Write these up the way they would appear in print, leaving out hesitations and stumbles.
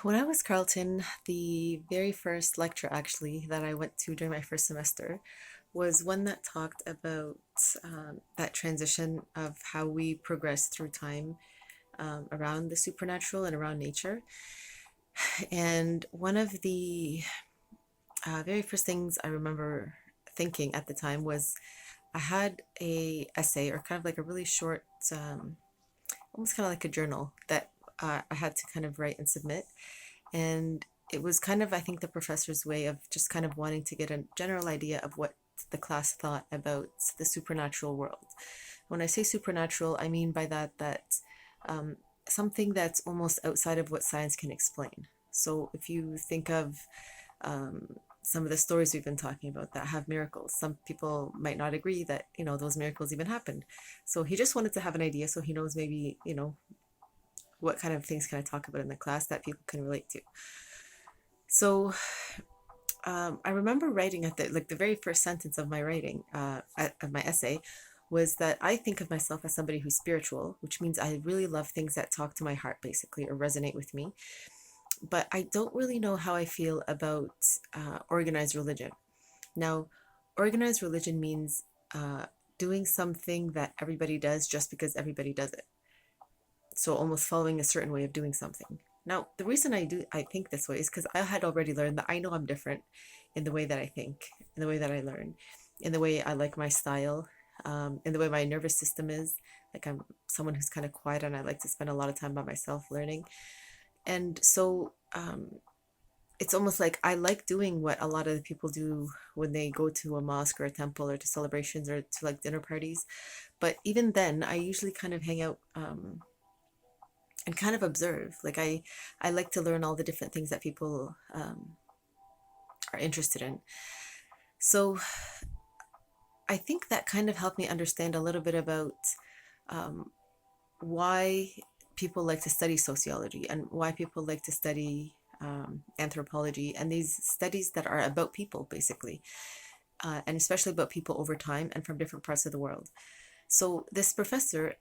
When I was Carlton, the very first lecture actually that I went to during my first semester was one that talked about that transition of how we progress through time around the supernatural and around nature. And one of the very first things I remember thinking at the time was I had a essay or kind of like a really short, almost kind of like a journal that I had to kind of write and submit. And it was kind of, I think, the professor's way of just kind of wanting to get a general idea of what the class thought about the supernatural world. When I say supernatural, I mean by that um, something that's almost outside of what science can explain. So if you think of some of the stories we've been talking about that have miracles, some people might not agree that, those miracles even happened. So he just wanted to have an idea so he knows maybe, what kind of things can I talk about in the class that people can relate to. So I remember writing at the very first sentence of my writing of my essay was that I think of myself as somebody who's spiritual, which means I really love things that talk to my heart basically or resonate with me. But I don't really know how I feel about organized religion. Now, organized religion means doing something that everybody does just because everybody does it. So almost following a certain way of doing something. Now, the reason I think this way is because I had already learned that I know I'm different in the way that I think, in the way that I learn, in the way I like my style, in the way my nervous system is. Like I'm someone who's kind of quiet and I like to spend a lot of time by myself learning. And so it's almost like I like doing what a lot of the people do when they go to a mosque or a temple or to celebrations or to like dinner parties. But even then, I usually kind of hang out and kind of observe. Like I like to learn all the different things that people are interested in. So I think that kind of helped me understand a little bit about um, why people like to study sociology and why people like to study anthropology and these studies that are about people basically, and especially about people over time and from different parts of the world. So this professor,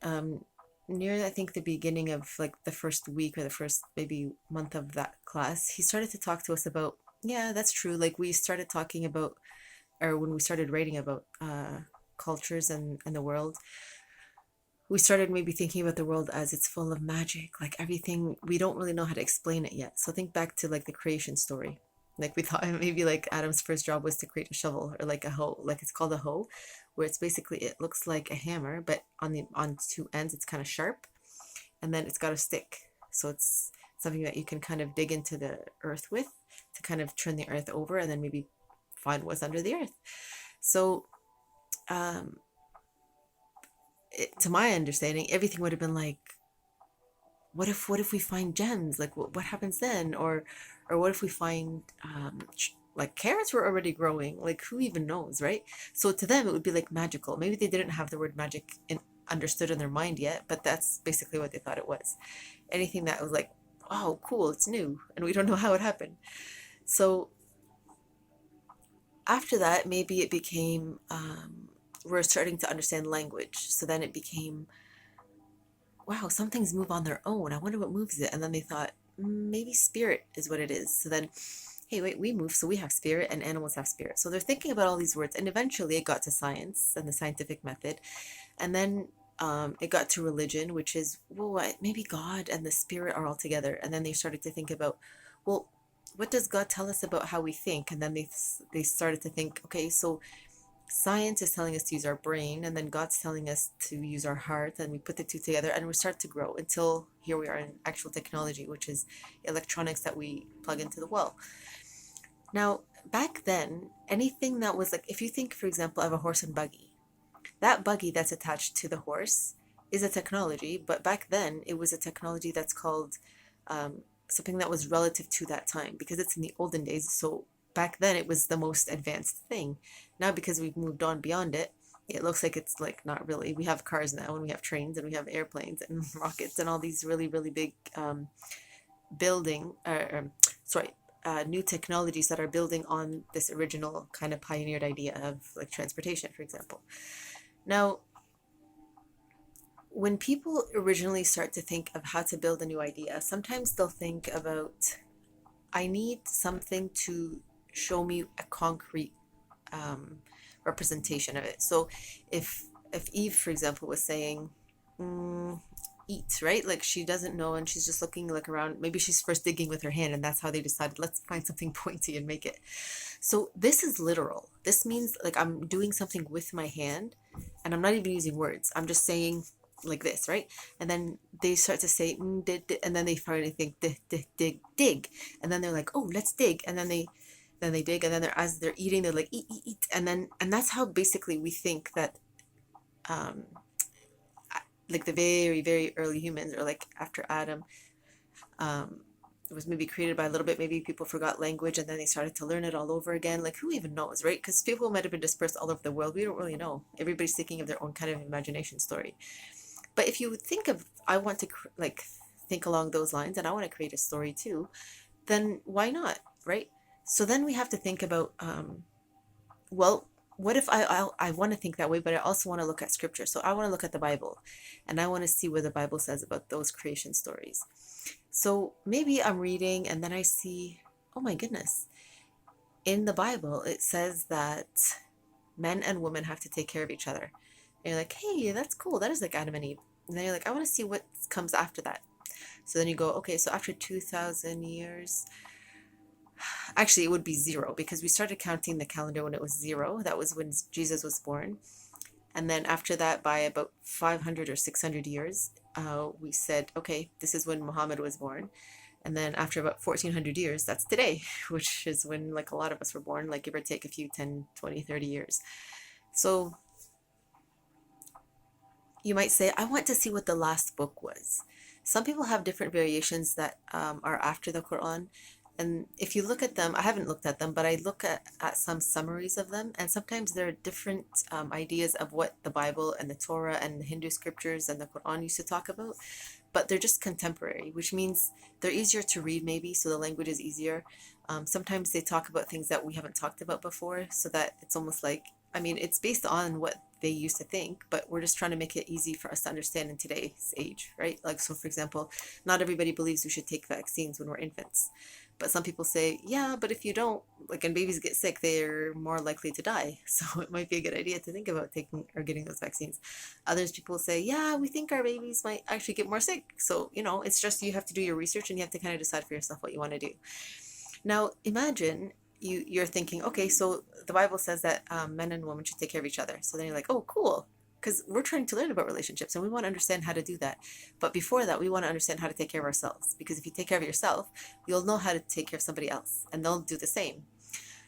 near I think the beginning of like the first week or the first maybe month of that class, he started to talk to us about, yeah, that's true. Like we started talking about, or when we started writing about cultures and the world, we started maybe thinking about the world as it's full of magic, like everything, we don't really know how to explain it yet. So think back to like the creation story. Like we thought maybe like Adam's first job was to create a shovel or like a hoe, like it's called a hoe, where it's basically it looks like a hammer, but on two ends it's kind of sharp, and then it's got a stick. So it's something that you can kind of dig into the earth with to kind of turn the earth over and then maybe find what's under the earth. So um, to my understanding, everything would have been like, what if we find gems? Like what happens then? Or what if we find like carrots were already growing? Like who even knows, right? So to them it would be like magical. Maybe they didn't have the word magic understood in their mind yet, but that's basically what they thought it was. Anything that was like, oh, cool, it's new, and we don't know how it happened. So after that, maybe it became we're starting to understand language. So then it became, wow, some things move on their own. I wonder what moves it. And then they thought, maybe spirit is what it is. So then, hey, wait, we move, so we have spirit and animals have spirit. So they're thinking about all these words. And eventually it got to science and the scientific method. And then it got to religion, which is, well, what, maybe God and the spirit are all together. And then they started to think about, well, what does God tell us about how we think? And then they started to think, okay, so science is telling us to use our brain, and then God's telling us to use our heart, and we put the two together and we start to grow until here we are in actual technology, which is electronics that we plug into the wall. Now, back then, anything that was like, if you think, for example, of a horse and buggy, that buggy that's attached to the horse is a technology, but back then it was a technology that's called something that was relative to that time because it's in the olden days. So back then it was the most advanced thing. Now, because we've moved on beyond it, it looks like it's like not really. We have cars now and we have trains and we have airplanes and rockets and all these really, really big building, sorry, new technologies that are building on this original kind of pioneered idea of like transportation, for example. Now, when people originally start to think of how to build a new idea, sometimes they'll think about I need something to show me a concrete um, representation of it. So if Eve, for example, was saying, mm, eat, right? Like she doesn't know and she's just looking like around. Maybe she's first digging with her hand, and that's how they decided, let's find something pointy and make it. So this is literal. This means like I'm doing something with my hand, and I'm not even using words. I'm just saying like this, right? And then they start to say, and then they finally think, dig, and then they're like, oh, let's dig, and then they dig, and then as they're eating, they're like, eat, and that's how basically we think that, um, like the very, very early humans, or like after Adam, um, it was maybe created by a little bit, maybe people forgot language and then they started to learn it all over again. Like who even knows, right? Because people might have been dispersed all over the world. We don't really know. Everybody's thinking of their own kind of imagination story. But if you think of, I want to like think along those lines and I want to create a story too, then why not, right? So then we have to think about, well, what if I want to think that way, but I also want to look at scripture. So I want to look at the Bible and I want to see what the Bible says about those creation stories. So maybe I'm reading and then I see, oh my goodness, in the Bible it says that men and women have to take care of each other. And you're like, hey, that's cool. That is like Adam and Eve. And then you're like, I want to see what comes after that. So then you go, okay, so after 2,000 years, actually it would be zero because we started counting the calendar when it was zero. That was when Jesus was born. And then after that, by about 500 or 600 years, we said, okay, this is when Muhammad was born. And then after about 1400 years, that's today, which is when like a lot of us were born, like give or take a few 10, 20, 30 years. So you might say, I want to see what the last book was. Some people have different variations that are after the Quran. And if you look at them, I haven't looked at them, but I look at some summaries of them. And sometimes there are different ideas of what the Bible and the Torah and the Hindu scriptures and the Quran used to talk about. But they're just contemporary, which means they're easier to read maybe, so the language is easier. Sometimes they talk about things that we haven't talked about before, so that it's almost like, I mean, it's based on what they used to think, but we're just trying to make it easy for us to understand in today's age, right? Like, so for example, not everybody believes we should take vaccines when we're infants. But some people say, yeah, but if you don't, like, and babies get sick, they're more likely to die. So it might be a good idea to think about taking or getting those vaccines. Others people say, yeah, we think our babies might actually get more sick. So, it's just you have to do your research and you have to kind of decide for yourself what you want to do. Now, imagine you're thinking, okay, so the Bible says that men and women should take care of each other. So then you're like, oh, cool. Because we're trying to learn about relationships and we want to understand how to do that. But before that, we want to understand how to take care of ourselves. Because if you take care of yourself, you'll know how to take care of somebody else and they'll do the same.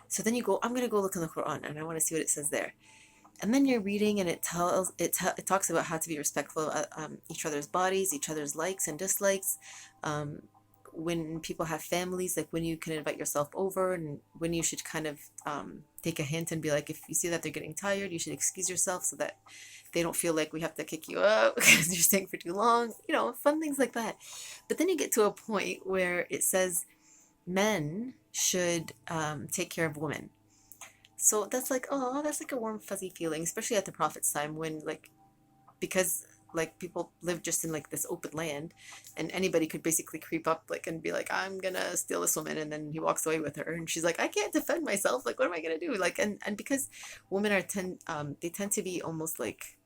So then you go, I'm going to go look in the Quran and I want to see what it says there. And then you're reading and it talks about how to be respectful of each other's bodies, each other's likes and dislikes. When people have families, like when you can invite yourself over and when you should kind of take a hint and be like, if you see that they're getting tired, you should excuse yourself so that they don't feel like we have to kick you out because you're staying for too long, fun things like that. But then you get to a point where it says men should take care of women. So that's like, oh, that's like a warm, fuzzy feeling, especially at the Prophet's time when, like, because like people live just in like this open land and anybody could basically creep up like and be like, I'm gonna steal this woman, and then he walks away with her and she's like, I can't defend myself, like what am I gonna do, like, and because women they tend to be almost like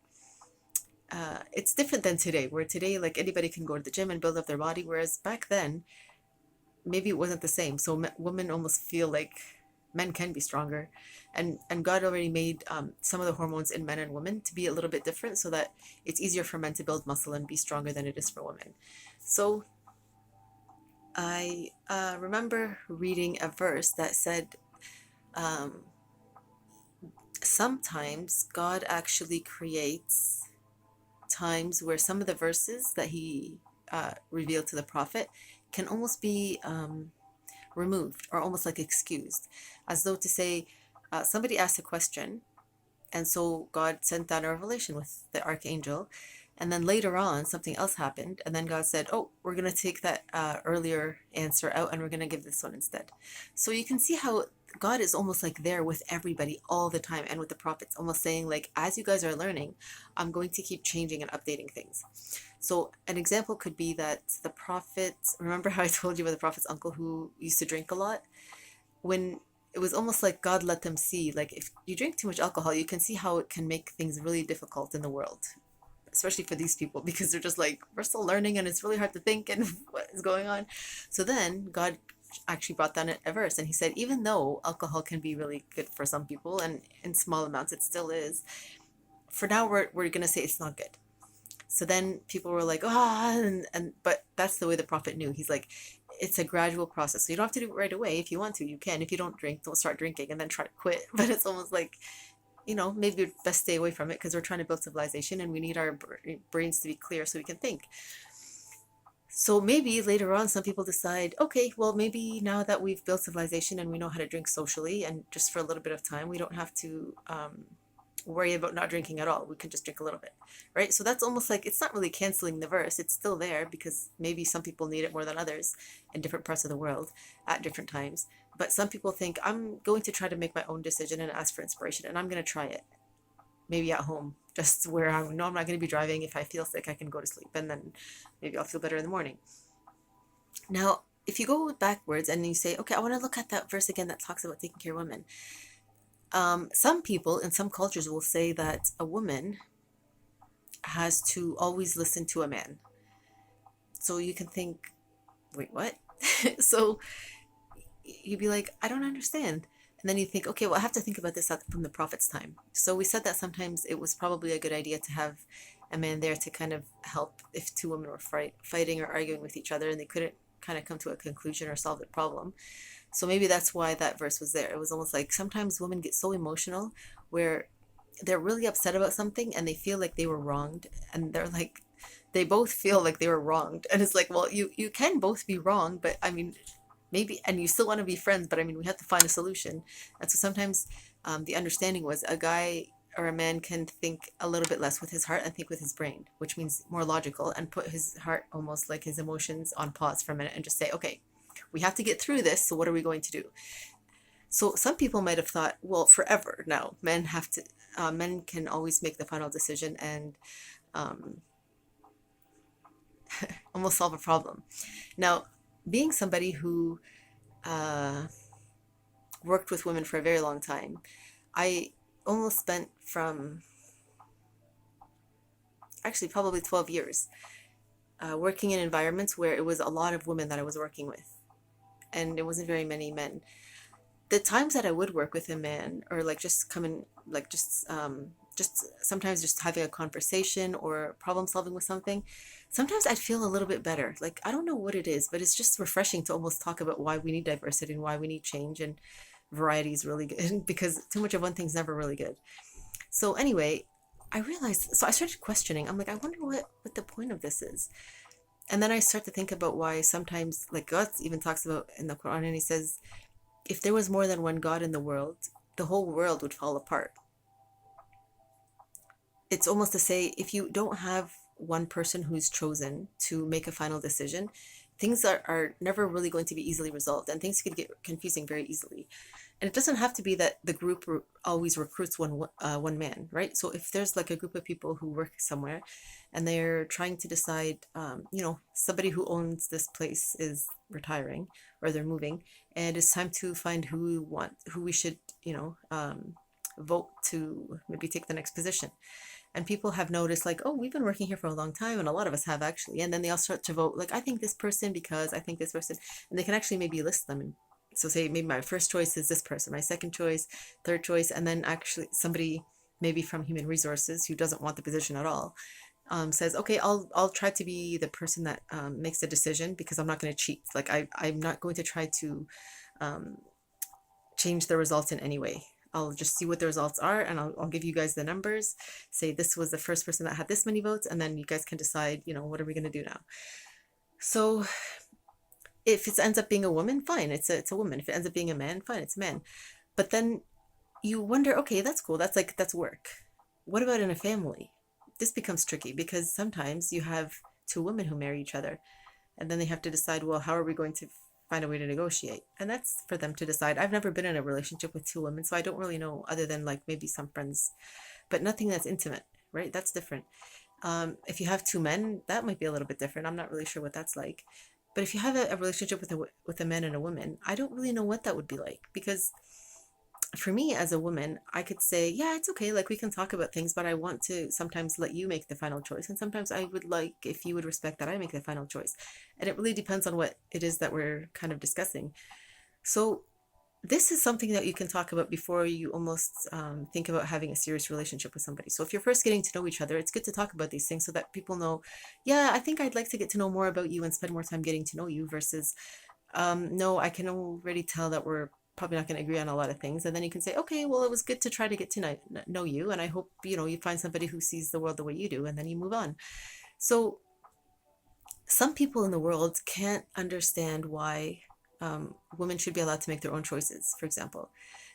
it's different than today, where today like anybody can go to the gym and build up their body, whereas back then maybe it wasn't the same. So women almost feel like men can be stronger, and God already made some of the hormones in men and women to be a little bit different, so that it's easier for men to build muscle and be stronger than it is for women. So I remember reading a verse that said um, sometimes God actually creates times where some of the verses that he revealed to the prophet can almost be removed or almost like excused, as though to say, somebody asked a question, and so God sent down a revelation with the archangel, And then later on, something else happened. And then God said, oh, we're going to take that earlier answer out and we're going to give this one instead. So you can see how God is almost like there with everybody all the time and with the prophets, almost saying, like, as you guys are learning, I'm going to keep changing and updating things. So an example could be that the prophet, remember how I told you about the prophet's uncle who used to drink a lot? When it was almost like God let them see, like, if you drink too much alcohol, you can see how it can make things really difficult in the world, especially for these people, because they're just like, we're still learning and it's really hard to think and what is going on. So then God actually brought down a verse and he said, even though alcohol can be really good for some people and in small amounts it still is, for now we're going to say it's not good. So then people were like, and but that's the way the prophet knew. He's like, it's a gradual process. So you don't have to do it right away. If you want to, you can. If you don't drink, don't start drinking and then try to quit. But it's almost like, maybe we'd best stay away from it because we're trying to build civilization and we need our brains to be clear so we can think. So maybe later on, some people decide, okay, well, maybe now that we've built civilization and we know how to drink socially and just for a little bit of time, we don't have to worry about not drinking at all. We can just drink a little bit, right? So that's almost like, it's not really canceling the verse. It's still there because maybe some people need it more than others in different parts of the world at different times. But some people think, I'm going to try to make my own decision and ask for inspiration, and I'm going to try it. Maybe at home, just where I know I'm not going to be driving. If I feel sick, I can go to sleep, and then maybe I'll feel better in the morning. Now, if you go backwards and you say, okay, I want to look at that verse again that talks about taking care of women. Some people in some cultures will say that a woman has to always listen to a man. So you can think, wait, what? So you'd be like, I don't understand. And then you think, okay, well, I have to think about this from the prophet's time. So we said that sometimes it was probably a good idea to have a man there to kind of help if two women were fighting or arguing with each other and they couldn't kind of come to a conclusion or solve the problem. So maybe that's why that verse was there. It was almost like sometimes women get so emotional where they're really upset about something and they feel like they were wronged, and they're like, they both feel like they were wronged. And it's like, well, you can both be wrong, but I mean, maybe, and you still want to be friends, but I mean, we have to find a solution. And so sometimes the understanding was a guy or a man can think a little bit less with his heart and think with his brain, which means more logical, and put his heart, almost like his emotions, on pause for a minute and just say, okay, we have to get through this. So what are we going to do? So some people might have thought, well, forever now, men can always make the final decision and almost solve a problem. Now, being somebody who worked with women for a very long time, I almost spent from actually probably 12 years working in environments where it was a lot of women that I was working with, and it wasn't very many men. The times that I would work with a man, or like just come in, like just sometimes just having a conversation or problem solving with something, sometimes I'd feel a little bit better. Like, I don't know what it is, but it's just refreshing to almost talk about why we need diversity and why we need change, and variety is really good because too much of one thing's never really good. So anyway, I realized, so I started questioning. I'm like, I wonder what the point of this is. And then I start to think about why sometimes, like God even talks about in the Quran, and he says, if there was more than one God in the world, the whole world would fall apart. It's almost to say, if you don't have one person who's chosen to make a final decision, things are never really going to be easily resolved, and things could get confusing very easily. And it doesn't have to be that the group always recruits one man, right? So if there's like a group of people who work somewhere and they're trying to decide, somebody who owns this place is retiring or they're moving, and it's time to find who we should, vote to maybe take the next position. And people have noticed, like, oh, we've been working here for a long time, and a lot of us have actually. And then they all start to vote, like, I think this person because I think this person. And they can actually maybe list them. And so say maybe my first choice is this person, my second choice, third choice, and then actually somebody maybe from human resources who doesn't want the position at all says, okay, I'll try to be the person that makes the decision because I'm not going to cheat. Like I'm not going to try to change the results in any way. I'll just see what the results are, and I'll give you guys the numbers. Say this was the first person that had this many votes, and then you guys can decide, what are we going to do now? So if it ends up being a woman, fine, it's a woman. If it ends up being a man, fine, it's a man. But then you wonder, okay, that's cool. That's work. What about in a family? this becomes tricky because sometimes you have two women who marry each other and then they have to decide, well, how are we going to find a way to negotiate? And that's for them to decide. I've never been in a relationship with two women, so I don't really know other than like maybe some friends, but nothing that's intimate, right? That's different. If you have two men, that might be a little bit different. I'm not really sure what that's like. But if you have a relationship with a man and a woman, I don't really know what that would be like because for me as a woman, I could say, yeah, it's okay. Like we can talk about things, but I want to sometimes let you make the final choice. And sometimes I would like if you would respect that I make the final choice. And it really depends on what it is that we're kind of discussing. So this is something that you can talk about before you almost think about having a serious relationship with somebody. So if you're first getting to know each other, it's good to talk about these things so that people know, yeah, I think I'd like to get to know more about you and spend more time getting to know you versus, no, I can already tell that we're probably not going to agree on a lot of things. And then you can say, okay, well, it was good to try to get to know you. And I hope, you find somebody who sees the world the way you do, and then you move on. So some people in the world can't understand why women should be allowed to make their own choices, for example,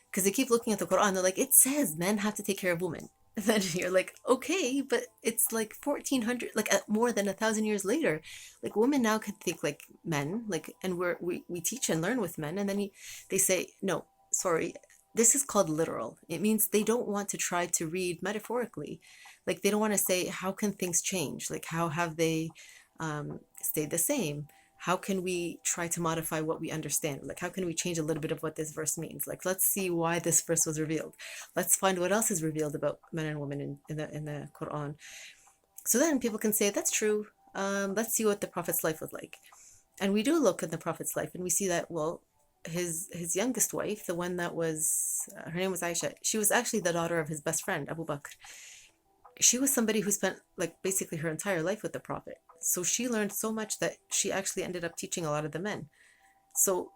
because they keep looking at the Quran. They're like, it says men have to take care of women. And then you're like, okay, but it's like 1400, like more than 1,000 years later. Like women now can think like men, like, and we teach and learn with men. And then they say, no, sorry, this is called literal. It means they don't want to try to read metaphorically. Like they don't want to say, how can things change? Like how have they stayed the same? How can we try to modify what we understand? Like, how can we change a little bit of what this verse means? Like, let's see why this verse was revealed. Let's find what else is revealed about men and women in the Quran. So then people can say, that's true. Let's see what the Prophet's life was like. And we do look at the Prophet's life and we see that, well, his youngest wife, the one that was, her name was Aisha, she was actually the daughter of his best friend, Abu Bakr. She was somebody who spent like basically her entire life with the Prophet. So she learned so much that she actually ended up teaching a lot of the men. So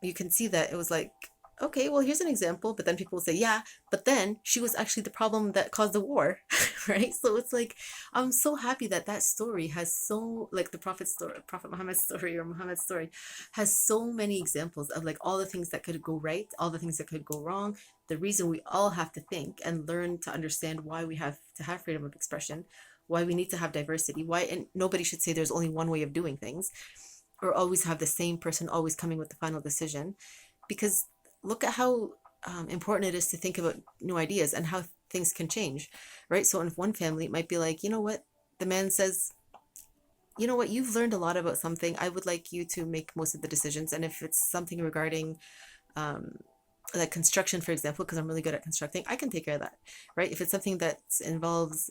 you can see that it was like, okay, well, here's an example. But then people will say, yeah, but then she was actually the problem that caused the war, right? So it's like, I'm so happy that that story has so, like the Prophet's story, Prophet Muhammad's story or Muhammad's story has so many examples of like all the things that could go right, all the things that could go wrong. The reason we all have to think and learn to understand why we have to have freedom of expression, why we need to have diversity, why, and nobody should say there's only one way of doing things or always have the same person always coming with the final decision. Because look at how important it is to think about new ideas and how things can change, right? So in one family, it might be like, you know what? The man says, you know what? You've learned a lot about something. I would like you to make most of the decisions. And if it's something regarding um, like construction, for example, because I'm really good at constructing, I can take care of that, right? If it's something that involves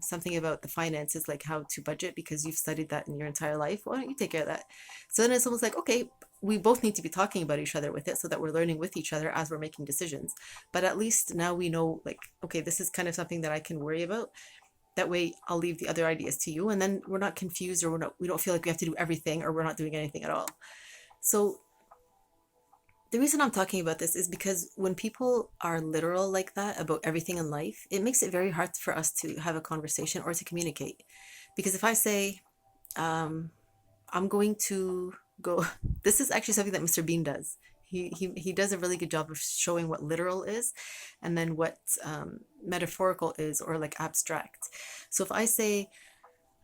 something about the finances, like how to budget, because you've studied that in your entire life, why don't you take care of that? So then it's almost like, okay, we both need to be talking about each other with it so that we're learning with each other as we're making decisions. But at least now we know, like, okay, this is kind of something that I can worry about. That way I'll leave the other ideas to you, and then we're not confused, or we don't feel like we have to do everything, or we're not doing anything at all. So the reason I'm talking about this is because when people are literal like that about everything in life, it makes it very hard for us to have a conversation or to communicate. Because if I say, I'm going to go, this is actually something that Mr. Bean does. He does a really good job of showing what literal is and then what metaphorical is, or like abstract. So if I say,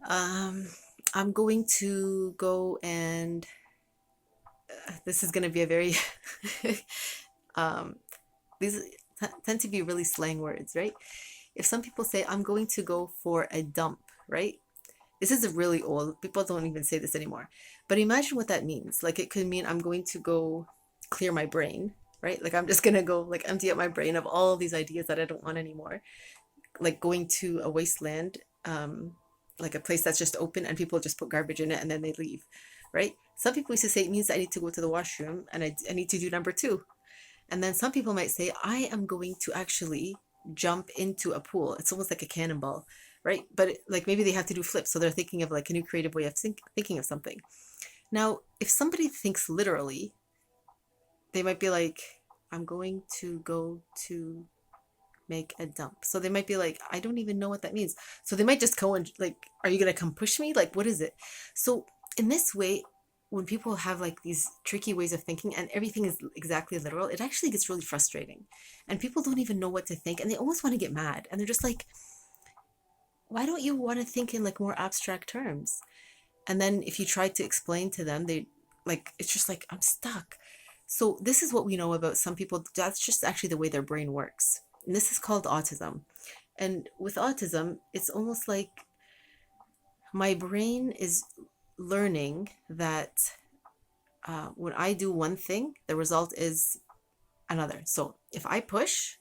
I'm going to go and this is going to be a very these tend to be really slang words, right? If some people say, I'm going to go for a dump, right? This is really old. People don't even say this anymore. But imagine what that means. Like it could mean I'm going to go clear my brain, right? Like I'm just going to go like empty out my brain of all these ideas that I don't want anymore. Like going to a wasteland, like a place that's just open and people just put garbage in it and then they leave, right? Some people used to say it means I need to go to the washroom and I need to do number two. And then some people might say, I am going to actually jump into a pool. It's almost like a cannonball, right? But like maybe they have to do flips. So they're thinking of like a new creative way of thinking of something. Now, if somebody thinks literally, they might be like, I'm going to go to make a dump. So they might be like, I don't even know what that means. So they might just go and like, are you going to come push me? Like, what is it? So in this way, when people have like these tricky ways of thinking and everything is exactly literal, it actually gets really frustrating. And people don't even know what to think and they almost want to get mad. And they're just like, why don't you want to think in like more abstract terms? And then if you try to explain to them, they like, it's just like, I'm stuck. So this is what we know about some people. That's just actually the way their brain works. And this is called autism. And with autism, it's almost like my brain is learning that when I do one thing, the result is another. So if I push,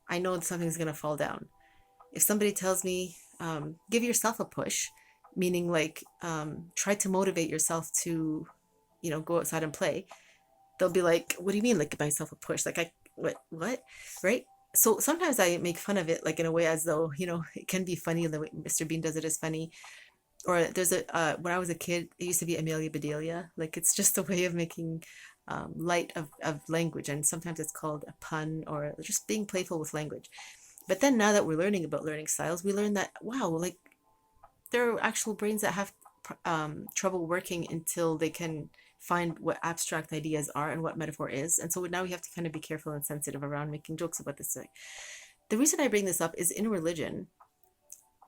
I know that something's going to fall down. If somebody tells me, give yourself a push, meaning like try to motivate yourself to, go outside and play, they'll be like, what do you mean, like give myself a push? Like, what? Right? So sometimes I make fun of it, like in a way as though, it can be funny. The way Mr. Bean does it is funny. Or there's when I was a kid, it used to be Amelia Bedilia. Like it's just a way of making light of language. And sometimes it's called a pun or just being playful with language. But then now that we're learning about learning styles, we learn that, wow, like there are actual brains that have trouble working until they can find what abstract ideas are and what metaphor is. And so now we have to kind of be careful and sensitive around making jokes about this thing. The reason I bring this up is in religion,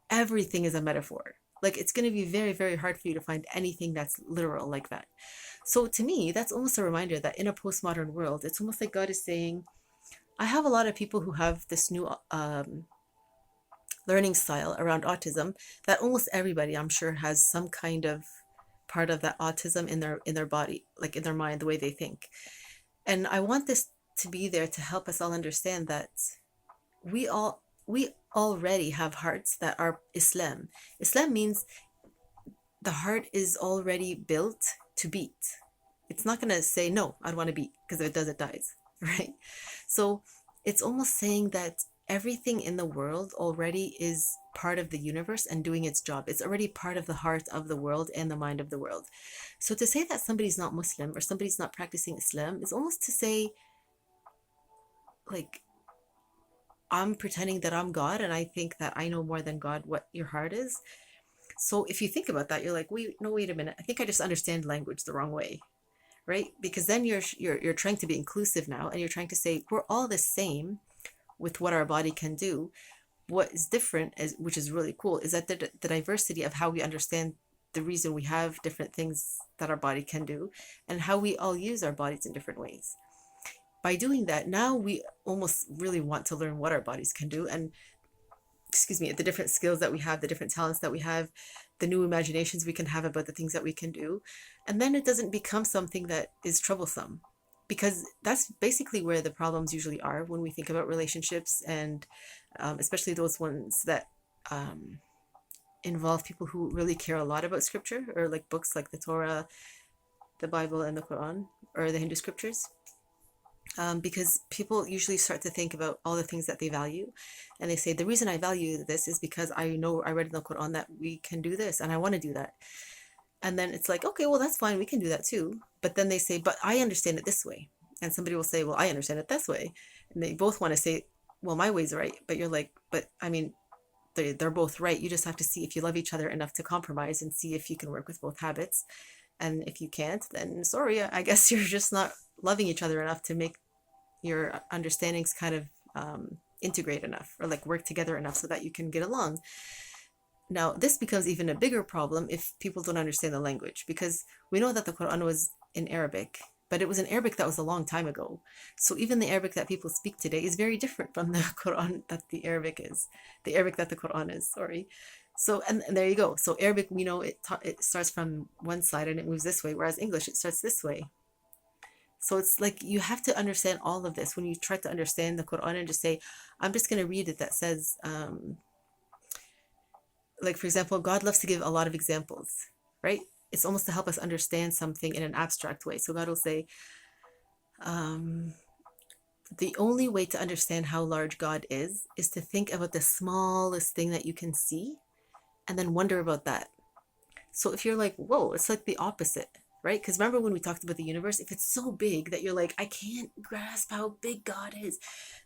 everything is a metaphor. Like it's going to be very, very hard for you to find anything that's literal like that. So to me, that's almost a reminder that in a postmodern world, it's almost like God is saying, I have a lot of people who have this new learning style around autism that almost everybody, I'm sure, has some kind of part of that autism in their body, like in their mind, the way they think. And I want this to be there to help us all understand that we already have hearts that are Islam. Islam means the heart is already built to beat. It's not going to say, no, I don't want to beat, because if it does, it dies, right? So it's almost saying that everything in the world already is part of the universe and doing its job. It's already part of the heart of the world and the mind of the world. So to say that somebody's not Muslim or somebody's not practicing Islam is almost to say, like, I'm pretending that I'm God and I think that I know more than God what your heart is. So if you think about that, you're like, wait, no, wait a minute. I think I just understand language the wrong way, right? Because then you're trying to be inclusive now, and you're trying to say we're all the same with what our body can do. What is different, which is really cool, is that the diversity of how we understand the reason we have different things that our body can do, and how we all use our bodies in different ways. By doing that, now we almost really want to learn what our bodies can do, and excuse me, the different skills that we have, the different talents that we have, the new imaginations we can have about the things that we can do. And then it doesn't become something that is troublesome, because that's basically where the problems usually are when we think about relationships, and especially those ones that involve people who really care a lot about scripture, or like books like the Torah, the Bible, and the Quran, or the Hindu scriptures. Because people usually start to think about all the things that they value, and they say, the reason I value this is because I know I read in the Quran that we can do this and I want to do that. And then it's like, okay, well, that's fine, we can do that too. But then they say, but I understand it this way. And somebody will say, well, I understand it this way. And they both want to say, well, my way's right. But you're like, but I mean, they're both right. You just have to see if you love each other enough to compromise and see if you can work with both habits. And if you can't, then sorry, I guess you're just not loving each other enough to make your understandings kind of integrate enough, or like work together enough so that you can get along. Now, this becomes even a bigger problem if people don't understand the language, because we know that the Quran was in Arabic, but it was in Arabic that was a long time ago. So even the Arabic that people speak today is very different from the Quran that the Arabic is, the Arabic that the Quran is, sorry. So, and there you go. So Arabic, we know it starts from one side and it moves this way, whereas English, it starts this way. So it's like you have to understand all of this when you try to understand the Quran and just say, I'm just going to read it that says, like, for example, God loves to give a lot of examples, right? It's almost to help us understand something in an abstract way. So God will say, the only way to understand how large God is to think about the smallest thing that you can see and then wonder about that. So if you're like, whoa, it's like the opposite, right? Because remember when we talked about the universe, if it's so big that you're like, I can't grasp how big God is,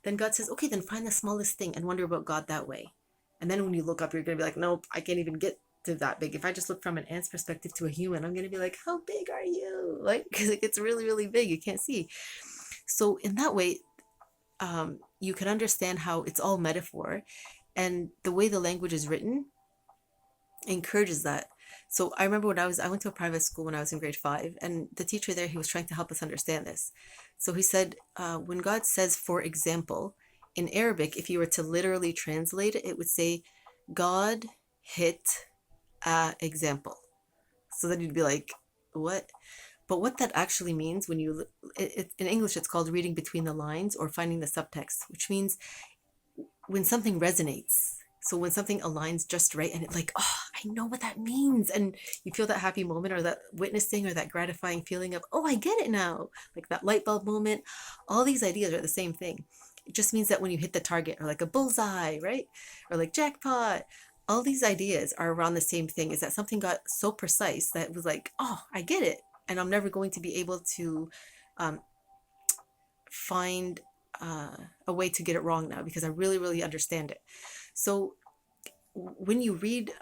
then God says, okay, then find the smallest thing and wonder about God that way. And then when you look up, you're going to be like, nope, I can't even get to that big. If I just look from an ant's perspective to a human, I'm going to be like, how big are you? Like, because it's really, really big. You can't see. So in that way, you can understand how it's all metaphor. And the way the language is written, encourages that. So I remember I went to a private school when I was in grade 5, and the teacher there, he was trying to help us understand this. So he said, when God says, for example, in Arabic, if you were to literally translate it, it would say, God hit a example. So then you'd be like, what? But what that actually means when in English, it's called reading between the lines or finding the subtext, which means when something resonates. So when something aligns just right and it's like, oh, I know what that means. And you feel that happy moment or that witnessing or that gratifying feeling of, oh, I get it now. Like that light bulb moment. All these ideas are the same thing. It just means that when you hit the target, or like a bullseye, right? Or like jackpot, all these ideas are around the same thing, is that something got so precise that it was like, oh, I get it. And I'm never going to be able to um, find a way to get it wrong now because I really, really understand it. So when you read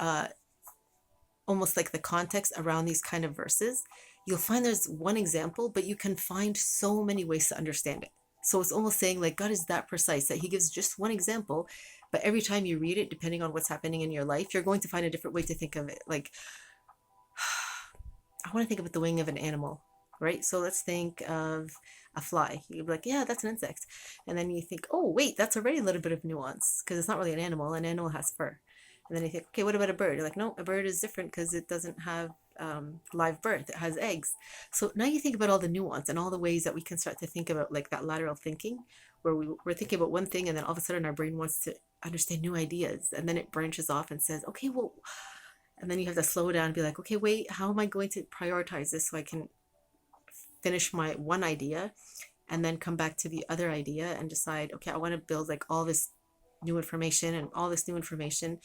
almost like the context around these kind of verses, you'll find there's one example, but you can find so many ways to understand it. So it's almost saying like God is that precise that he gives just one example, but every time you read it, depending on what's happening in your life, you're going to find a different way to think of it. Like, I want to think of it the wing of an animal, right? So let's think of a fly. You'd be like, yeah, that's an insect. And then you think, oh, wait, that's already a little bit of nuance because it's not really an animal. An animal has fur. And then you think, okay, what about a bird? You're like, no, a bird is different because it doesn't have live birth. It has eggs. So now you think about all the nuance and all the ways that we can start to think about like that lateral thinking, where we're thinking about one thing and then all of a sudden our brain wants to understand new ideas. And then it branches off and says, okay, well, and then you have to slow down and be like, okay, wait, how am I going to prioritize this so I can finish my one idea and then come back to the other idea and decide, okay, I want to build like all this new information and all this new information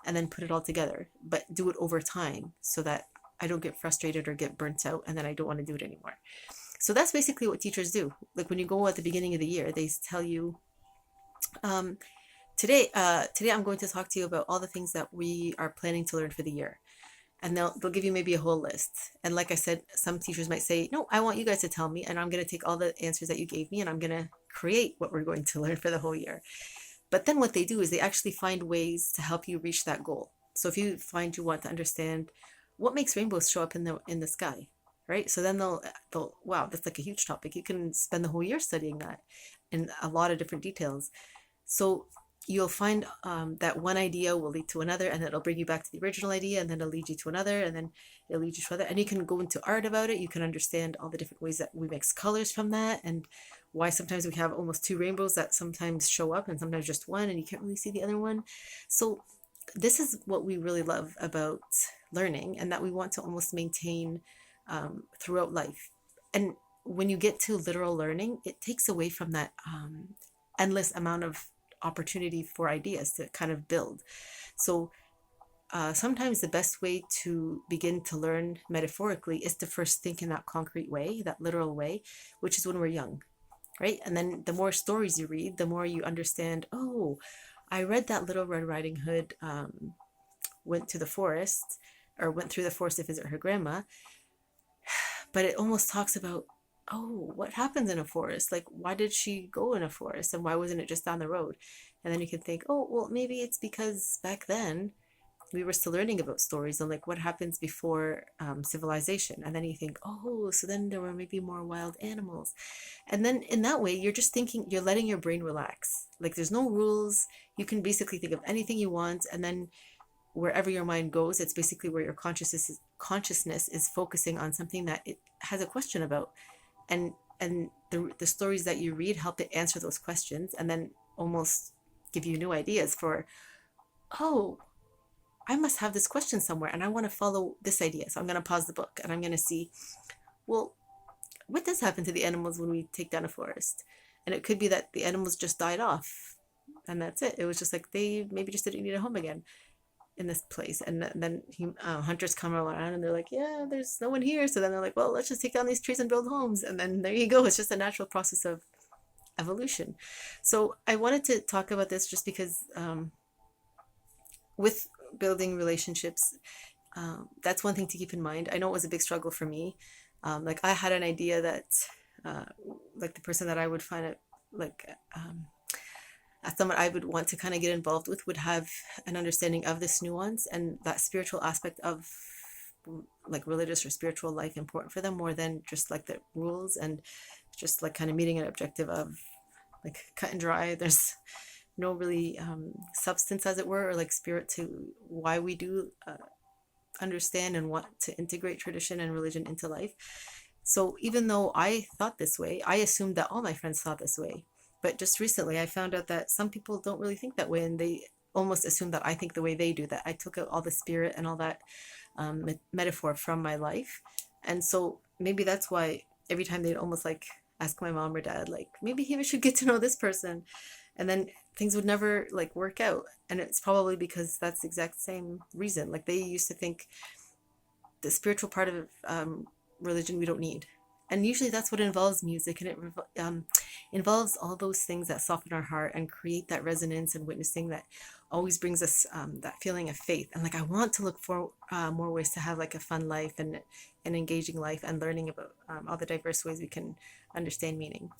and then put it all together, but do it over time so that I don't get frustrated or get burnt out and then I don't want to do it anymore. So that's basically what teachers do. Like when you go at the beginning of the year, they tell you, um, today I'm going to talk to you about all the things that we are planning to learn for the year. And they'll give you maybe a whole list. And like I said, some teachers might say, no, I want you guys to tell me, and I'm going to take all the answers that you gave me and I'm going to create what we're going to learn for the whole year. But then what they do is they actually find ways to help you reach that goal. So if you find you want to understand what makes rainbows show up in the sky, right? So then they'll wow, that's like a huge topic. You can spend the whole year studying that in a lot of different details. So you'll find that one idea will lead to another, and it'll bring you back to the original idea, and then it'll lead you to another, and then it'll lead you to other. And you can go into art about it. You can understand all the different ways that we mix colors from that, and why sometimes we have almost two rainbows that sometimes show up, and sometimes just one, and you can't really see the other one. So this is what we really love about learning, and that we want to almost maintain throughout life. And when you get to literal learning, it takes away from that endless amount of opportunity for ideas to kind of build. So sometimes the best way to begin to learn metaphorically is to first think in that concrete way, that literal way, which is when we're young, right? And then the more stories you read, the more you understand, oh, I read that Little Red Riding Hood went to the forest or went through the forest to visit her grandma, but it almost talks about, oh, what happens in a forest? Like, why did she go in a forest and why wasn't it just down the road? And then you can think, oh, well, maybe it's because back then we were still learning about stories and like what happens before civilization. And then you think, oh, so then there were maybe more wild animals. And then in that way, you're just thinking, you're letting your brain relax. Like there's no rules. You can basically think of anything you want. And then wherever your mind goes, it's basically where your consciousness is focusing on something that it has a question about. And the stories that you read help to answer those questions and then almost give you new ideas for, oh, I must have this question somewhere and I want to follow this idea. So I'm going to pause the book and I'm going to see, well, what does happen to the animals when we take down a forest? And it could be that the animals just died off and that's it. It was just like they maybe just didn't need a home again in this place. And then hunters come around and they're like, yeah, there's no one here. So then they're like, well, let's just take down these trees and build homes. And then there you go. It's just a natural process of evolution. So I wanted to talk about this just because with building relationships, that's one thing to keep in mind. I know it was a big struggle for me. Like I had an idea that like the person that I would find it like as someone I would want to kind of get involved with would have an understanding of this nuance and that spiritual aspect of like religious or spiritual life important for them more than just like the rules and just like kind of meeting an objective of like cut and dry. There's no really substance, as it were, or like spirit to why we do understand and want to integrate tradition and religion into life. So even though I thought this way, I assumed that all my friends thought this way. But just recently, I found out that some people don't really think that way, and they almost assume that I think the way they do. That I took out all the spirit and all that metaphor from my life, and so maybe that's why every time they'd almost like ask my mom or dad, like maybe he should get to know this person, and then things would never like work out. And it's probably because that's the exact same reason. Like they used to think the spiritual part of religion we don't need. And usually that's what involves music, and it involves all those things that soften our heart and create that resonance and witnessing that always brings us that feeling of faith. And like I want to look for more ways to have like a fun life and an engaging life and learning about all the diverse ways we can understand meaning.